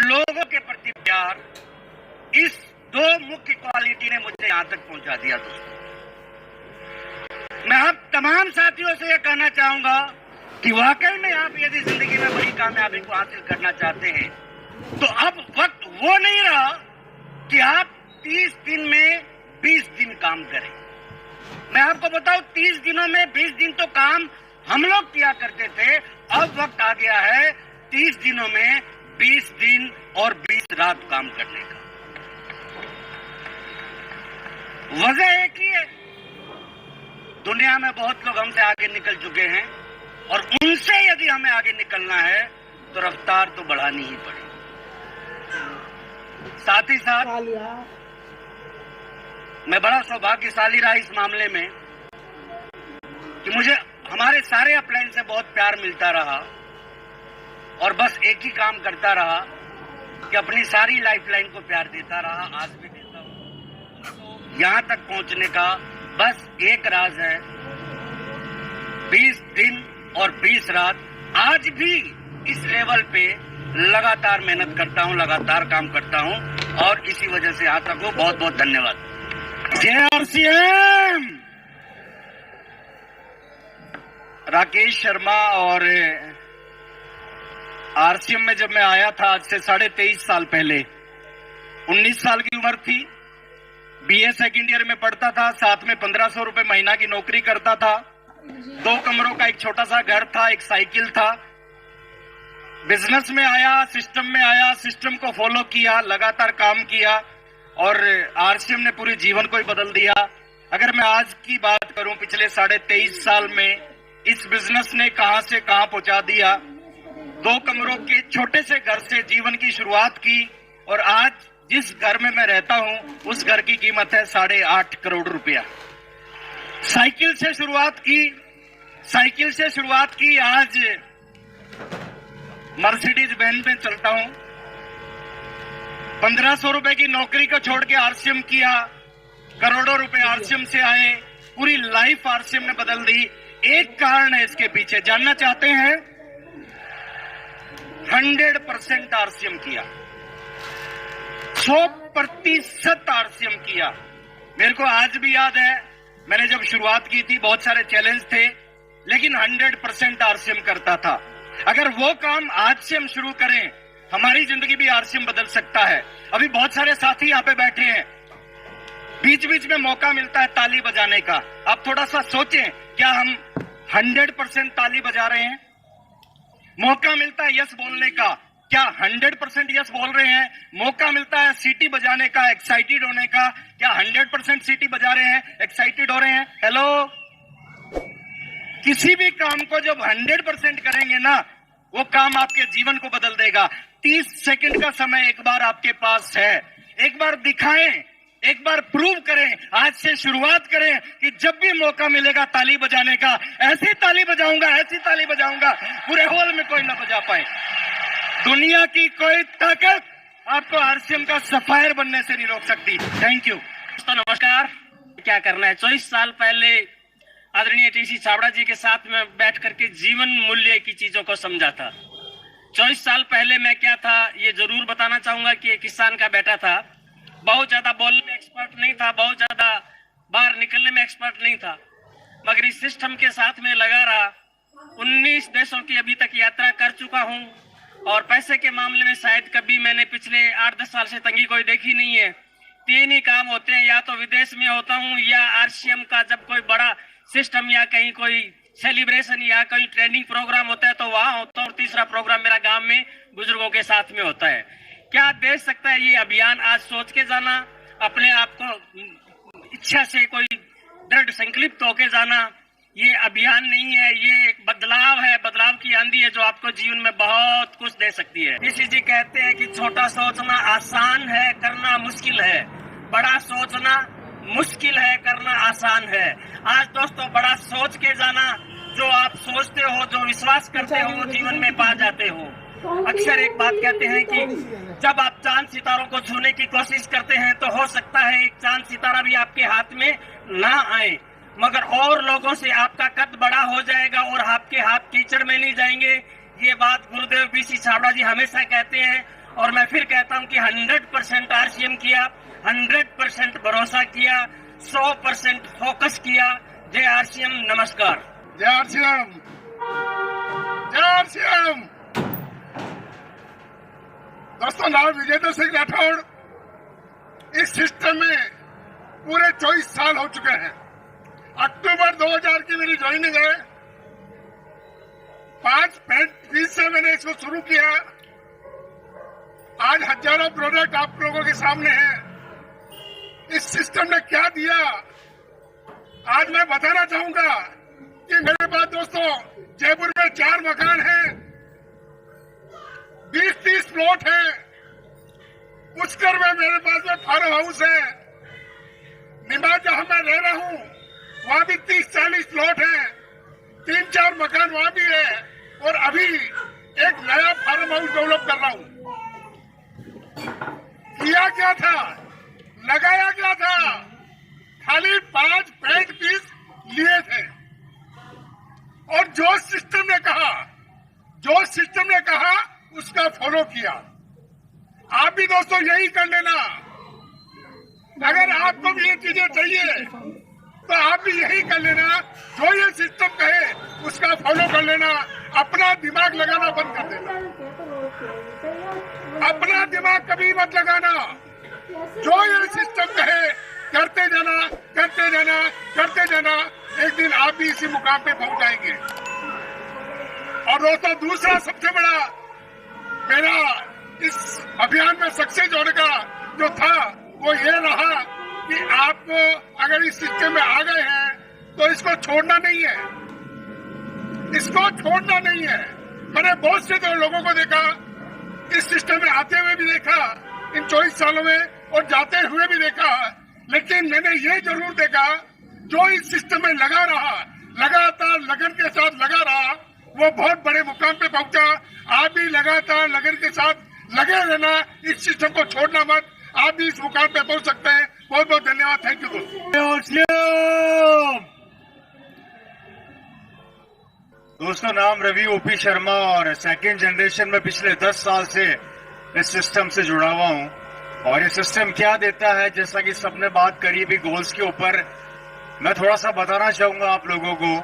लोगों के प्रति प्यार, इस दो मुख्य क्वालिटी ने मुझे यहां तक पहुंचा दिया। दोस्तों, मैं आप तमाम साथियों से यह कहना चाहूंगा कि वाकई में आप यदि जिंदगी में बड़ी कामयाबी को हासिल करना चाहते हैं तो अब वक्त वो नहीं रहा कि आप 30 दिन में 20 दिन काम करें। मैं आपको बताऊं, 30 दिनों में 20 दिन तो काम हम लोग किया करते थे। अब वक्त आ गया है 30 दिनों में 20 दिन और 20 रात काम करने का। वजह एक ही है, दुनिया में बहुत लोग हमसे आगे निकल चुके हैं और उनसे यदि हमें आगे निकलना है तो रफ्तार तो बढ़ानी ही पड़ेगी। साथ ही साथ मैं बड़ा सौभाग्यशाली रहा इस मामले में कि मुझे हमारे सारे अपलाइन से बहुत प्यार मिलता रहा और बस एक ही काम करता रहा कि अपनी सारी लाइफलाइन को प्यार देता रहा, आज भी देता हूं। यहां तक पहुंचने का बस एक राज है, 20 दिन और 20 रात। आज भी इस लेवल पे लगातार मेहनत करता हूं, लगातार काम करता हूं और इसी वजह से यहां तक हूं। बहुत बहुत धन्यवाद। जय आरसीएम। राकेश शर्मा और आरसीएम में जब मैं आया था आज से 23.5 साल पहले, 19 साल की उम्र थी, बीए सेकेंड ईयर में पढ़ता था, साथ में 1500 रुपए महीना की नौकरी करता था, 2 कमरों का एक छोटा सा घर था, एक साइकिल था। बिजनेस में आया, सिस्टम में आया, सिस्टम को फॉलो किया, लगातार काम किया और आरसीएम ने पूरे जीवन को ही बदल दिया। अगर मैं आज की बात करूं, पिछले 23.5 साल में इस बिजनेस ने कहां से कहां पहुंचा दिया। 2 कमरों के छोटे से घर से जीवन की शुरुआत की और आज जिस घर में मैं रहता हूं उस घर की कीमत है 8.5 करोड़ रुपया। साइकिल से शुरुआत की, आज मर्सिडीज बेंज में चलता हूं। 1500 रुपए की नौकरी को छोड़ के आरसीएम किया, करोड़ों रुपए आरसीएम से आए, पूरी लाइफ आरसीएम ने बदल दी। एक कारण है इसके पीछे, जानना चाहते हैं? 100% आरसीएम किया, 100% आरसीएम किया। मेरे को आज भी याद है, मैंने जब शुरुआत की थी बहुत सारे चैलेंज थे, लेकिन 100% आरसीएम करता था। अगर वो काम आज से हम शुरू करें, हमारी जिंदगी भी आरसीएम बदल सकता है। अभी बहुत सारे साथी यहाँ पे बैठे हैं, बीच बीच में मौका मिलता है ताली बजाने का। आप थोड़ा सा सोचें, क्या हम 100% ताली बजा रहे हैं? मौका मिलता है यस बोलने का, क्या 100% यस बोल रहे हैं? मौका मिलता है सीटी बजाने का, एक्साइटेड होने का, क्या 100% सीटी बजा रहे हैं, एक्साइटेड हो रहे हैं? हेलो, किसी भी काम को जब 100% करेंगे ना, वो काम आपके जीवन को बदल देगा। 30 सेकंड का समय एक बार आपके पास है, एक बार दिखाएं, एक बार प्रूव करें। आज से शुरुआत करें कि जब भी मौका मिलेगा ताली बजाने का, ऐसी ताली बजाऊंगा पूरे हॉल में कोई ना बजा पाए। दुनिया की कोई ताकत आपको आरसीएम का सफायर बनने से नहीं रोक सकती। Thank you. दोस्तों नमस्कार। क्या करना है, 24 साल पहले आदरणीय टीसी छाबड़ा जी के साथ में बैठ करके जीवन मूल्य की चीजों को समझा था। 24 साल पहले मैं क्या था ये जरूर बताना चाहूंगा कि एक किसान का बेटा था, बहुत ज्यादा बोलने में एक्सपर्ट नहीं था, बहुत ज्यादा बाहर निकलने में एक्सपर्ट नहीं था, मगर इस सिस्टम के साथ में लगा रहा। 19 देशों की अभी तक यात्रा कर चुका हूं और पैसे के मामले में शायद कभी मैंने पिछले 8-10 साल से तंगी कोई देखी नहीं है। 3 ही काम होते हैं, या तो विदेश में होता हूं या आरसीएम का जब कोई बड़ा सिस्टम या कहीं कोई सेलिब्रेशन या कोई ट्रेनिंग प्रोग्राम होता है तो वहां होता है, और तीसरा प्रोग्राम मेरा गांव में बुजुर्गों के साथ में होता है। क्या देख सकता है ये अभियान? आज सोच के जाना, अपने आप को इच्छा से कोई दृढ़ संकल्पित होके जाना, ये अभियान नहीं है, ये एक बदलाव है, बदलाव की आंधी है जो आपको जीवन में बहुत कुछ दे सकती है। ऋषि जी कहते हैं कि छोटा सोचना आसान है, करना मुश्किल है, बड़ा सोचना मुश्किल है, करना आसान है। आज दोस्तों बड़ा सोच के जाना, जो आप सोचते हो, जो विश्वास करते हो, वो जीवन में पा जाते हो। अक्सर एक बात कहते हैं कि जब आप चांद सितारों को छूने की कोशिश करते हैं तो हो सकता है एक चांद सितारा भी आपके हाथ में ना आए, मगर और लोगों से आपका कद बड़ा हो जाएगा और आपके हाथ कीचड़ में नहीं जाएंगे। ये बात गुरुदेव बीसी छाबड़ा जी हमेशा कहते हैं और मैं फिर कहता हूं कि 100% आरसीएम किया, 100% भरोसा किया, 100% फोकस किया। जय आरसीएम, नमस्कार। जय आरसीएम, जय आरसीएम। दोस्तों, नाम विजेंद्र सिंह राठौड़। इस सिस्टम में पूरे 24 साल हो चुके हैं। अक्टूबर 2000 की मेरी ज्वाइनिंग है। 5 से मैंने इसको शुरू किया। आज हजारों प्रोडक्ट आप लोगों के सामने हैं। इस सिस्टम ने क्या दिया, आज मैं बताना चाहूंगा कि मेरे पास दोस्तों जयपुर में 4 मकान हैं, 20-30 प्लॉट हैं। पुष्कर में मेरे पास में फार्म हाउस है। निमाड़ जहां मैं रह रहा हूं वहां भी 30-40 प्लॉट हैं, 3-4 मकान वहां भी है। और अभी एक नया फार्म हाउस डेवलप कर रहा हूं। किया क्या था, लगाया क्या था, खाली 5 पेंट पीस लिए थे। और जो सिस्टम ने कहा उसका फॉलो किया। आप भी दोस्तों यही कर लेना। अगर आपको भी ये चीजें चाहिए तो आप भी यही कर लेना। जो ये सिस्टम कहे उसका फॉलो कर लेना। अपना दिमाग लगाना बंद कर देना। अपना दिमाग कभी मत लगाना। जो ये सिस्टम कहे करते जाना, करते जाना, करते जाना। एक दिन आप भी इसी मुकाम पे पहुंच जाएंगे। और दोस्तों, दूसरा सबसे बड़ा मेरा इस अभियान में सक्सेस होने का जो था वो ये रहा कि आपको अगर इस सिस्टम में आ गए हैं तो इसको छोड़ना नहीं है। इसको छोड़ना नहीं है। मैंने बहुत से तो लोगों को देखा, इस सिस्टम में आते हुए भी देखा इन 24 सालों में, और जाते हुए भी देखा। लेकिन मैंने ये जरूर देखा, जो इस सिस्टम में लगा रहा, लगातार लगन के साथ लगा रहा, वो बहुत बड़े मुकाम पे पहुंचा। आप भी लगातार लगन के साथ लगे रहना, इस सिस्टम को छोड़ना मत। आप भी इस मुकाम पे पहुंच सकते हैं। बहुत बहुत धन्यवाद। थैंक यू दोस्तों, नाम रवि ओपी शर्मा और सेकंड जनरेशन में पिछले 10 साल से इस सिस्टम से जुड़ा हुआ हूं। और ये सिस्टम क्या देता है, जैसा कि सबने बात करी भी गोल्स के ऊपर, मैं थोड़ा सा बताना चाहूंगा आप लोगों को।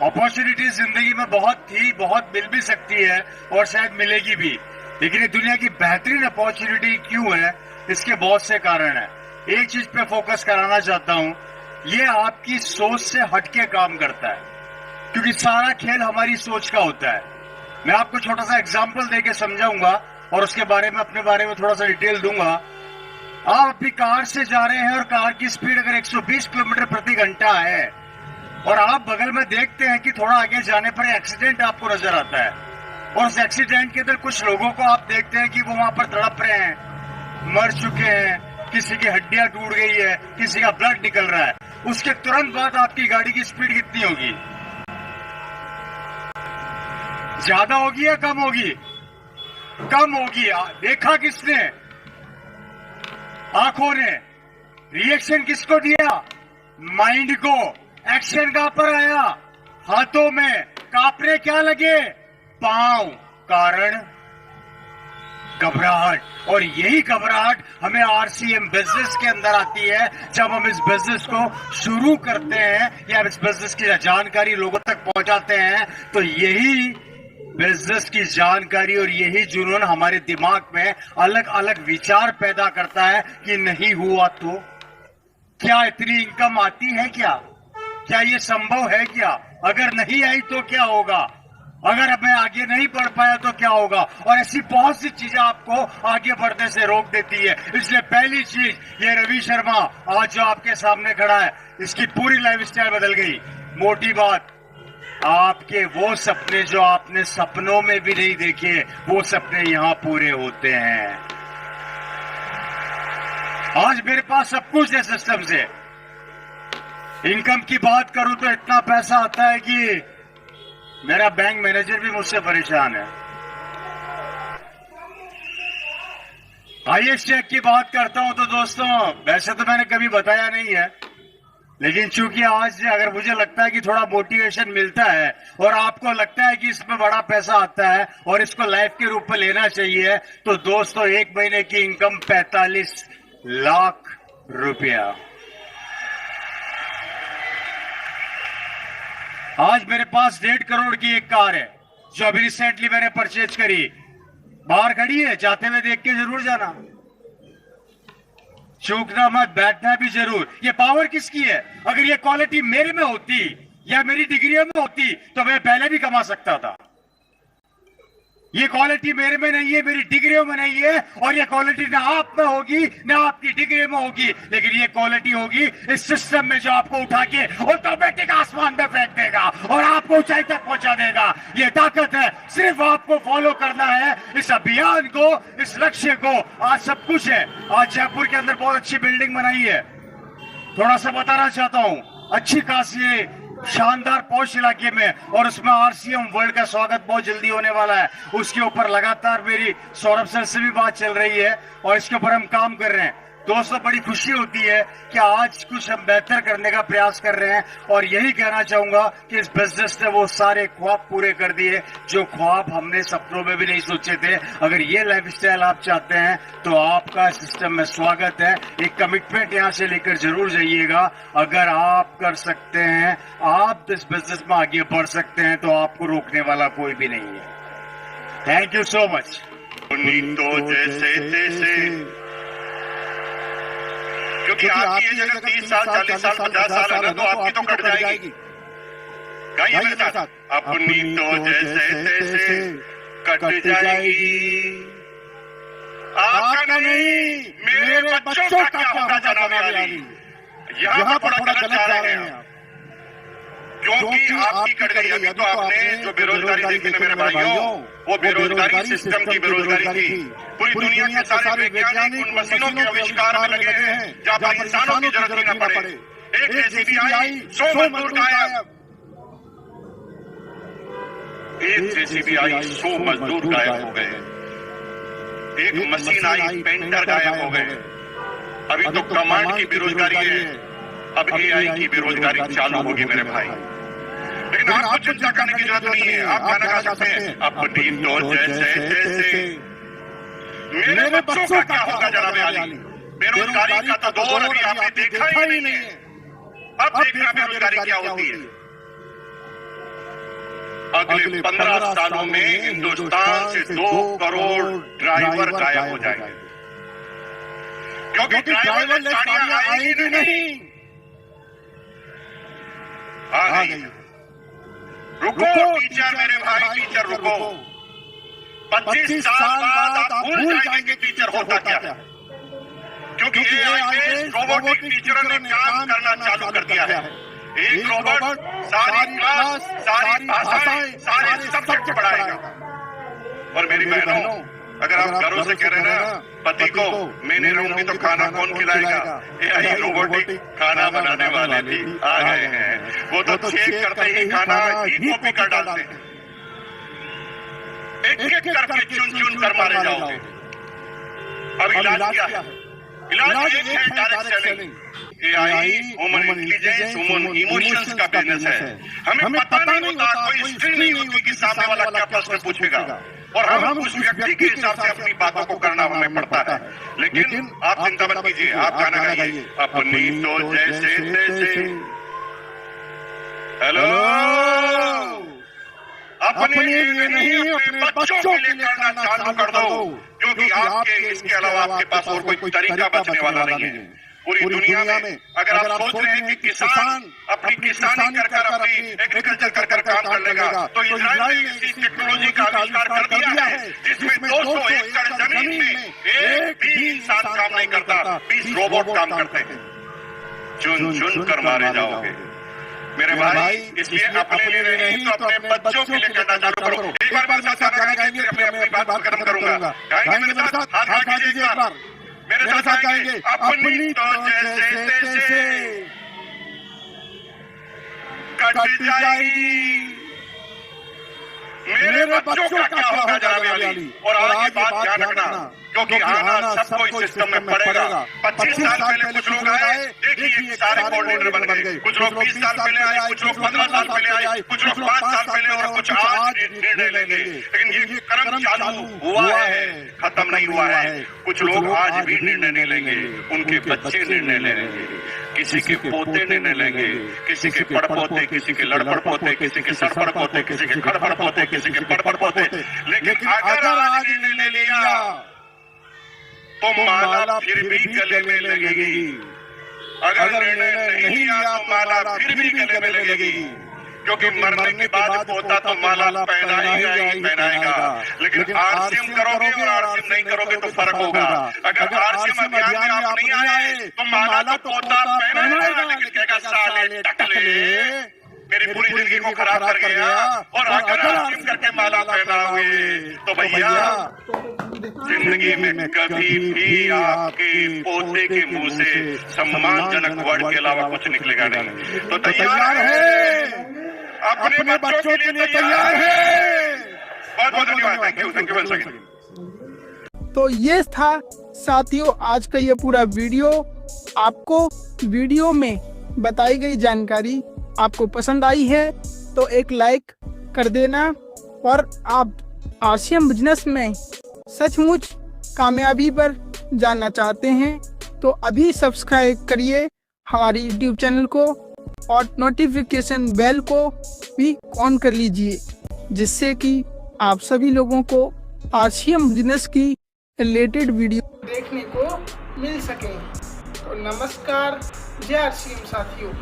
अपॉर्चुनिटी जिंदगी में बहुत मिल भी सकती है और शायद मिलेगी भी, लेकिन ये दुनिया की बेहतरीन अपॉर्चुनिटी क्यों है, इसके बहुत से कारण है। एक चीज पे फोकस कराना चाहता हूं, ये आपकी सोच से हटके काम करता है, क्योंकि सारा खेल हमारी सोच का होता है। मैं आपको छोटा सा एग्जांपल देके समझाऊंगा और उसके बारे में अपने बारे में थोड़ा सा डिटेल दूंगा। आप अपनी कार से जा रहे हैं और कार की स्पीड अगर 120 किलोमीटर प्रति घंटा है और आप बगल में देखते हैं कि थोड़ा आगे जाने पर एक्सीडेंट आपको नजर आता है, और उस एक्सीडेंट के अंदर कुछ लोगों को आप देखते हैं कि वो वहां पर तड़प रहे हैं, मर चुके हैं, किसी की हड्डियां टूट गई है, किसी का ब्लड निकल रहा है। उसके तुरंत बाद आपकी गाड़ी की स्पीड कितनी होगी? ज्यादा होगी या कम होगी? कम होगी। देखा किसने? आंखों ने। रिएक्शन किसको दिया? माइंड को। एक्शन कहां पर आया? हाथों में। कांपने क्या लगे? पांव। कारण घबराहट। और यही घबराहट हमें आरसीएम बिजनेस के अंदर आती है। जब हम इस बिजनेस को शुरू करते हैं या इस बिजनेस की जानकारी लोगों तक पहुंचाते हैं, तो यही बिजनेस की जानकारी और यही जुनून हमारे दिमाग में अलग अलग विचार पैदा करता है कि नहीं हुआ तो क्या इतनी इनकम आती है? क्या ये संभव है? क्या अगर नहीं आई तो क्या होगा? अगर मैं आगे नहीं बढ़ पाया तो क्या होगा? और ऐसी बहुत सी चीजें आपको आगे बढ़ने से रोक देती है। इसलिए पहली चीज, ये रवि शर्मा आज जो आपके सामने खड़ा है, इसकी पूरी लाइफस्टाइल बदल गई। मोटी बात, आपके वो सपने जो आपने सपनों में भी नहीं देखे, वो सपने यहां पूरे होते हैं। आज मेरे पास सब कुछ है सिस्टम से। इनकम की बात करूं तो इतना पैसा आता है कि मेरा बैंक मैनेजर भी मुझसे परेशान है। हाईएस्ट चेक की बात करता हूं तो दोस्तों, वैसे तो मैंने कभी बताया नहीं है, लेकिन चूंकि आज अगर मुझे लगता है कि थोड़ा मोटिवेशन मिलता है और आपको लगता है कि इसमें बड़ा पैसा आता है और इसको लाइफ के रूप में लेना चाहिए, तो दोस्तों एक महीने की इनकम 45 लाख रुपया। आज मेरे पास 1.5 करोड़ की एक कार है जो अभी रिसेंटली मैंने परचेज करी, बाहर खड़ी है, जाते हुए देख के जरूर जाना, चूकना मत, बैठना भी जरूर। ये पावर किसकी है? अगर ये क्वालिटी मेरे में होती या मेरी डिग्रियों में होती तो मैं पहले भी कमा सकता था। ये क्वालिटी मेरे में नहीं है, मेरी डिग्रियों में नहीं है, और ये क्वालिटी ना आप में होगी ना आपकी डिग्री में होगी, लेकिन ये क्वालिटी होगी इस सिस्टम में जो आपको उठा के ऑटोमेटिक आसमान में फेंक देगा और आपको ऊंचाई तक पहुंचा देगा। ये ताकत है, सिर्फ आपको फॉलो करना है इस अभियान को, इस लक्ष्य को। आज सब कुछ है। आज जयपुर के अंदर बहुत अच्छी बिल्डिंग बनाई है, थोड़ा सा बताना चाहता हूं, अच्छी खासी शानदार पौष इलाके में, और उसमें आरसीएम वर्ल्ड का स्वागत बहुत जल्दी होने वाला है। उसके ऊपर लगातार मेरी सौरभ सर से भी बात चल रही है और इसके ऊपर हम काम कर रहे हैं। दोस्तों बड़ी खुशी होती है कि आज कुछ हम बेहतर करने का प्रयास कर रहे हैं, और यही कहना चाहूंगा कि इस बिजनेस ने वो सारे ख्वाब पूरे कर दिए जो ख्वाब हमने सपनों में भी नहीं सोचे थे। अगर ये लाइफस्टाइल आप चाहते हैं तो आपका सिस्टम में स्वागत है। एक कमिटमेंट यहां से लेकर जरूर जाइएगा। अगर आप कर सकते हैं, आप इस बिजनेस में आगे बढ़ सकते हैं, तो आपको रोकने वाला कोई भी नहीं है। Thank you so much. तो जैसे तैसे, क्योंकि आपकी ये जगह 30 साल 40 साल 50 साल है ना, तो आपकी तो कट जाएगी। गाइए मेरे साथ, अपनी तो जैसे तैसे कट जाएगी, आपका नहीं मेरे बच्चों का क्या होगा जनाब अली। यहाँ पर बड़ा गलत जा रहे हैं आप, क्योंकि आपकी कट गई। अभी तो आपने जो बेरोजगारी देखी ना मेरे भाइयों, वो बेरोजगारी सिस्टम की बेरोजगारी थी। पूरी दुनिया के सारे वैज्ञानिक उन मशीनों के आविष्कार में लगे हैं जहाँ पर इंसानों की जरूरत ही न पड़े। एक जेसीबी आई, 100 मजदूर गायब। एक जेसीबी आई, 100 मजदूर गायब हो गए। एक मशीन आई, पेंटर गायब हो गए। अभी तो कमांड की बेरोजगारी है, अब एआई की बेरोजगारी चालू होगी मेरे भाई। लेकिन आपको चिंता करने की जरूरत नहीं है, आप गाना गा सकते हैं, अपनी तो जैसे तैसे। मेरे बच्चों का क्या होगा जनाब अली। बेरोजगारी का तो दौर अभी आपने देखा ही नहीं है। अब देखना बेरोजगारी क्या होती है। अगले 15 सालों में हिंदुस्तान से 2 करोड़ ड्राइवर गायब हो जाएंगे, क्योंकि ड्राइवरलेस गाड़ियां आएंगी नहीं। आ गई। रुको टीचर मेरे भाई, टीचर रुको। 25 साल बाद आप भूल जाएंगे टीचर होता क्या है, क्योंकि एआई बेस्ड रोबोटिक टीचरों ने काम करना चालू कर दिया है। एक रोबोट सारी क्लास, सारी भाषाएं, सारे सब्जेक्ट पढ़ाएगा। और मेरी बहनों, अगर आप घरों से कह रहे हैं ना पति को मैं नहीं रहूंगी तो खाना कौन खिलाएगा, एआई रोबोटिक खाना बनाने वाले भी आ गए हैं। वो तो चेक करते ही खाना घी कॉपी कर डालते हैं। एक एक करके चुन चुन कर मारे जाओगे। अब इलाज क्या है? इलाज एक है direct selling. AI human intelligence, human emotions का बिजनेस है। हमें पता नहीं होता, कोई स्क्रीन नहीं होती कि सामने वाला क्या प्रश्न पूछेगा, और हम उस व्यक्ति के हिसाब से अपनी बातों को करना हमें पड़ता है। लेकिन आप चिंता मत कीजिए, आप गाना गाइए, अपनी तो जैसे तैसे। हेलो, अपने लिए नहीं अपने बच्चों के लिए करना चालू कर दो, क्योंकि आपके इसके अलावा आपके पास और कोई तरीका बचने वाला नहीं है। पूरी दुनिया में अगर आप सोच रहे हैं कि किसान अपनी किसानी कर कर अपनी एग्रीकल्चर कर कर काम कर लेगा, तो इजराइल ने इसी टेक्नोलॉजी का आविष्कार कर दिया है जिसमें 200 एकड़ जमीन में एक भी इंसान काम नहीं करता, 20 रोबोट काम करते हैं। चुन चुन कर मारे जाओगे मेरे भाई। इसलिए अपने लिए नहीं तो अपने बच्चों के लिए करना चालू करो। एक बार मेरे साथ गाना गाएंगे, फिर मैं अपनी बात खत्म करूंगा। गाएंगे मेरे साथ, हाथ खड़ा कीजिए एक बार, मेरे साथ गाएंगे, अपनी तो जैसे तैसे कट जाएगी, मेरे बच्चों का क्या होगा जनाब अली। और आज ये बात ध्यान रखना, क्योंकि आना सबको इस सिस्टम में पड़ेगा। 25 साल पहले कुछ लोग आए, देखिए सारे कोऑर्डिनेटर बन गए। कुछ लोग 20 साल पहले आए, कुछ लोग 15 साल पहले आए, कुछ लोग 5 साल पहले और कुछ आज निर्णय लेंगे। लेकिन ये क्रम चालू हुआ है, खत्म नहीं हुआ है। कुछ लोग आज भी निर्णय नहीं लेंगे, उनके बच्चे निर्णय लेंगे, किसी के पोते निर्णय लेंगे, किसी के पड़पोते, किसी के लड़पड़ पोते, किसी के सड़पड़ पोते, किसी के खड़पड़ पोते, किसी के पड़पड़ पोते। लेकिन अगर आज निर्णय लिया तो माला फिर भी गले में लगेगी। अगर निर्णय नहीं लिया तो माला फिर भी गले में लगेगी, क्योंकि मरने के बाद पोता तो माला पहनाएगा ही पहनाएगा। लेकिन आरसीएम करोगे और आरसीएम नहीं करोगे तो फर्क होगा। अगर आरसीएम अभियान में आप नहीं आए तो माला तो पोता पहनाएगा, लेकिन कहेगा साले टकले मेरी पूरी जिंदगी को खराब कर गया। और अगर आरसीएम करके माला पहनाओगे तो भैया जिंदगी में कभी भी आपके पोते के मुंह से सम्मानजनक वर्ड के अलावा कुछ निकलेगा नहीं। तो तैयार है, अपने बच्चों के लिए तैयार है। बहुत बहुत धन्यवाद। Thank you once again. तो ये था साथियों आज का ये पूरा वीडियो। आपको वीडियो में बताई गई जानकारी आपको पसंद आई है तो एक लाइक कर देना, और आप आरसीएम बिजनेस में सचमुच कामयाबी पर जानना चाहते हैं तो अभी सब्सक्राइब करिए हमारी यूट्यूब चैनल को और नोटिफिकेशन बेल को भी ऑन कर लीजिए, जिससे कि आप सभी लोगों को आरसीएम बिजनेस की रिलेटेड वीडियो देखने को मिल सके। तो नमस्कार, जय आरसीएम साथियों।